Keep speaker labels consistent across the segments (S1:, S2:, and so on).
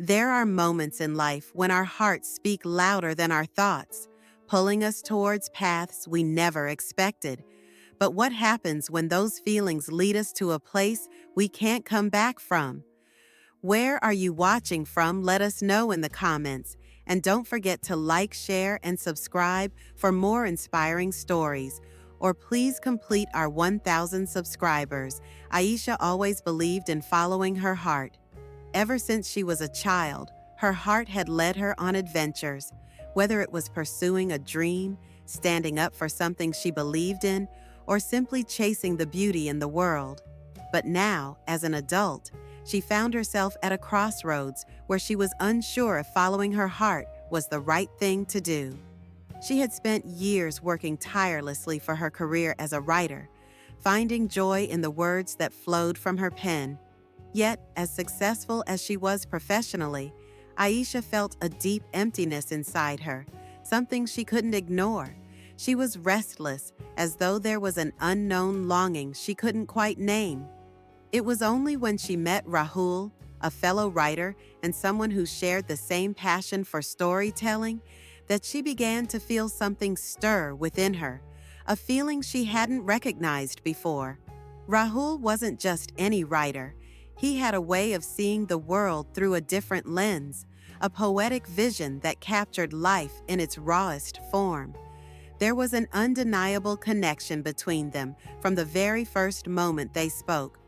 S1: There are moments in life when our hearts speak louder than our thoughts, pulling us towards paths we never expected. But what happens when those feelings lead us to a place we can't come back from? Where are you watching from? Let us know in the comments. And don't forget to like, share, and subscribe for more inspiring stories. Or please complete our 1,000 subscribers. Aisha always believed in following her heart. Ever since she was a child, her heart had led her on adventures, whether it was pursuing a dream, standing up for something she believed in, or simply chasing the beauty in the world. But now, as an adult, she found herself at a crossroads where she was unsure if following her heart was the right thing to do. She had spent years working tirelessly for her career as a writer, finding joy in the words that flowed from her pen. Yet, as successful as she was professionally, Aisha felt a deep emptiness inside her, something she couldn't ignore. She was restless, as though there was an unknown longing she couldn't quite name. It was only when she met Rahul, a fellow writer and someone who shared the same passion for storytelling, that she began to feel something stir within her, a feeling she hadn't recognized before. Rahul wasn't just any writer. He had a way of seeing the world through a different lens, a poetic vision that captured life in its rawest form. There was an undeniable connection between them from the very first moment they spoke.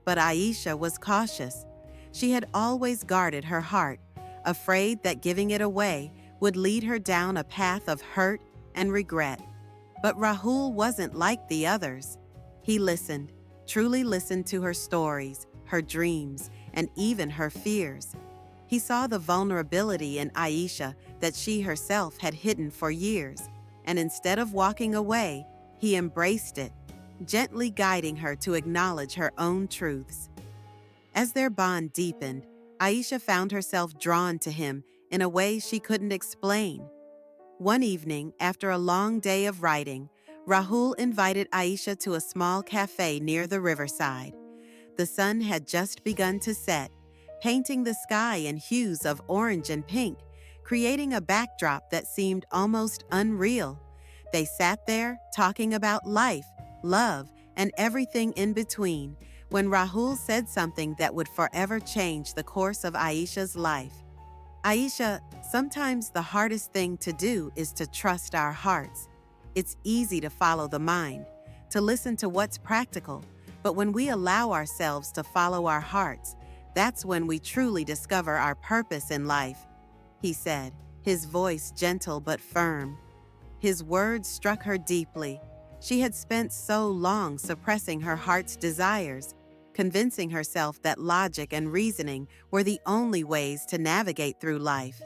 S1: But Aisha was cautious. She had always guarded her heart, afraid that giving it away would lead her down a path of hurt and regret. But Rahul wasn't like the others. He listened, truly listened to her stories, her dreams, and even her fears. He saw the vulnerability in Aisha that she herself had hidden for years, and instead of walking away, he embraced it, gently guiding her to acknowledge her own truths. As their bond deepened, Aisha found herself drawn to him in a way she couldn't explain. One evening, after a long day of writing, Rahul invited Aisha to a small cafe near the riverside. The sun had just begun to set, painting the sky in hues of orange and pink, creating a backdrop that seemed almost unreal. They sat there, talking about life, love, and everything in between, when Rahul said something that would forever change the course of Aisha's life. Aisha, sometimes the hardest thing to do is to trust our hearts. It's easy to follow the mind, to listen to what's practical, but when we allow ourselves to follow our hearts, that's when we truly discover our purpose in life, he said, his voice gentle but firm. His words struck her deeply. She had spent so long suppressing her heart's desires, convincing herself that logic and reasoning were the only ways to navigate through life.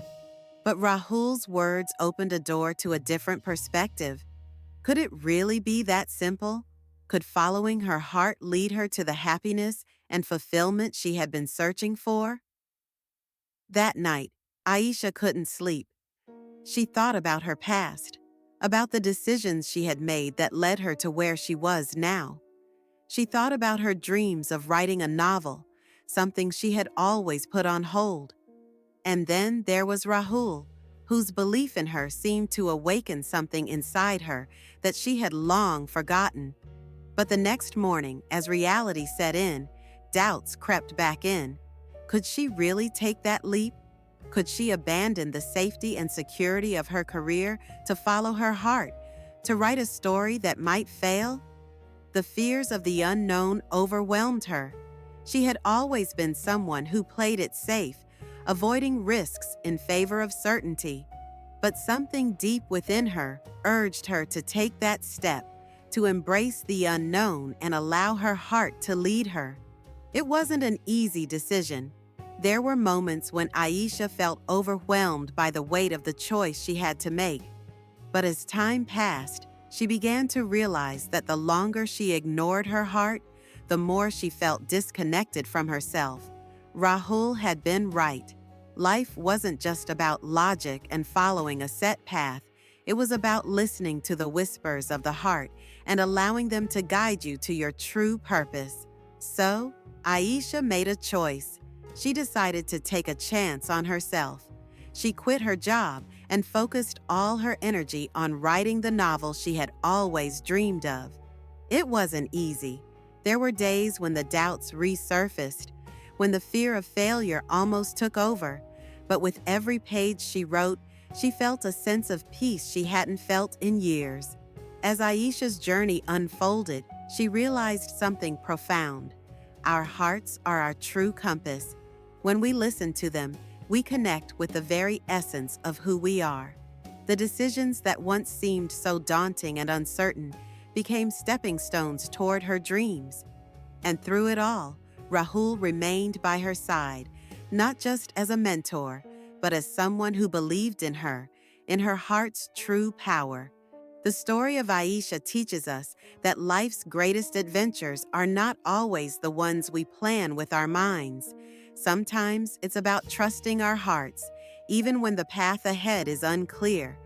S1: But Rahul's words opened a door to a different perspective. Could it really be that simple? Could following her heart lead her to the happiness and fulfillment she had been searching for? That night, Aisha couldn't sleep. She thought about her past, about the decisions she had made that led her to where she was now. She thought about her dreams of writing a novel, something she had always put on hold. And then there was Rahul, whose belief in her seemed to awaken something inside her that she had long forgotten. But the next morning, as reality set in, doubts crept back in. Could she really take that leap? Could she abandon the safety and security of her career to follow her heart, to write a story that might fail? The fears of the unknown overwhelmed her. She had always been someone who played it safe, avoiding risks in favor of certainty. But something deep within her urged her to take that step, to embrace the unknown and allow her heart to lead her. It wasn't an easy decision. There were moments when Aisha felt overwhelmed by the weight of the choice she had to make. But as time passed, she began to realize that the longer she ignored her heart, the more she felt disconnected from herself. Rahul had been right. Life wasn't just about logic and following a set path. It was about listening to the whispers of the heart and allowing them to guide you to your true purpose. So, Aisha made a choice. She decided to take a chance on herself. She quit her job and focused all her energy on writing the novel she had always dreamed of. It wasn't easy. There were days when the doubts resurfaced, when the fear of failure almost took over. But with every page she wrote, she felt a sense of peace she hadn't felt in years. As Aisha's journey unfolded, she realized something profound. Our hearts are our true compass. When we listen to them, we connect with the very essence of who we are. The decisions that once seemed so daunting and uncertain became stepping stones toward her dreams. And through it all, Rahul remained by her side, not just as a mentor, but as someone who believed in her heart's true power. The story of Aisha teaches us that life's greatest adventures are not always the ones we plan with our minds. Sometimes it's about trusting our hearts, even when the path ahead is unclear.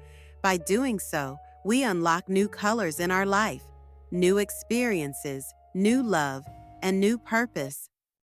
S1: By doing so, we unlock new colors in our life, new experiences, new love, and new purpose.